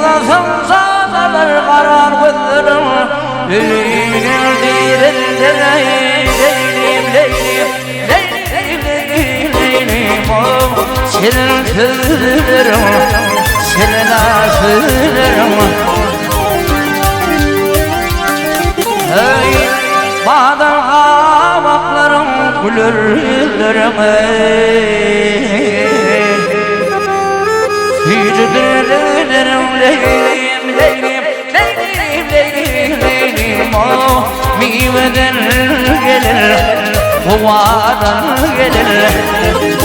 yıkılasın sağlar karar gözlerim. Leylim leylim leylim oh, senin sözlerim, senin sözlerim. Hey, bağdan kabaklarım gülür yüzlerim. Hicrelerim leylim leylim leylim oh, meyveden gelir, kovadan gelir.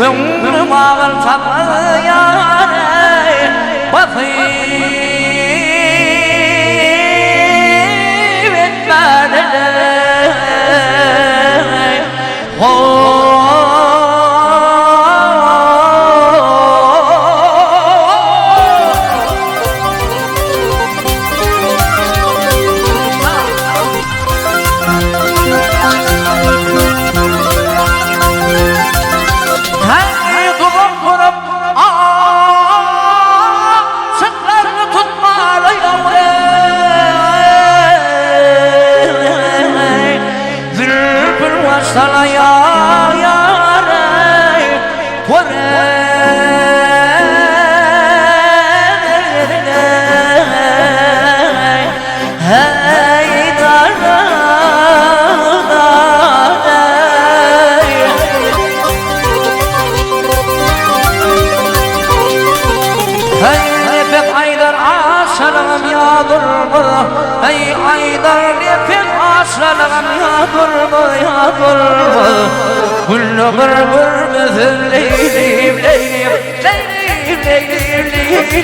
Gönlüm ağır saklayan basayım etmeden sana ya yâre kore hey dara hey pek aydar aşalım ya durma hey aydar pek aşalım ya durma ya durma kullu bir mesela leylim leylim leylim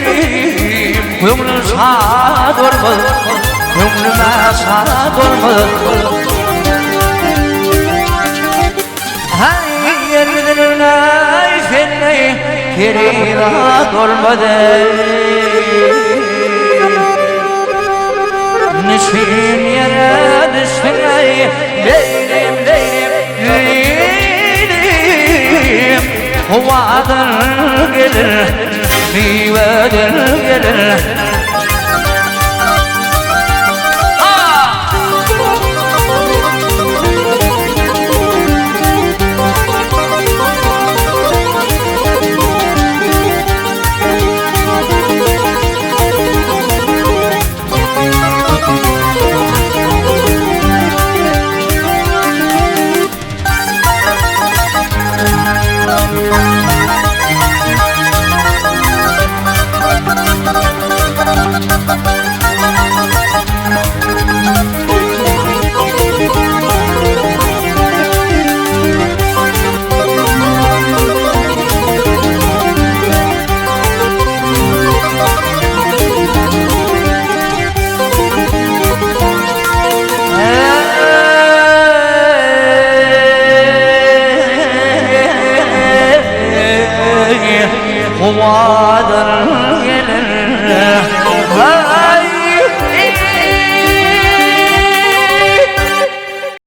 leylim gönlüm sağ durma gönlüme sağ durma hey yerlerine fenneyi kerina durmadı Nişin yere düştün ey leylim leylim leylim Kovadan gelir, meyveden gelir Why?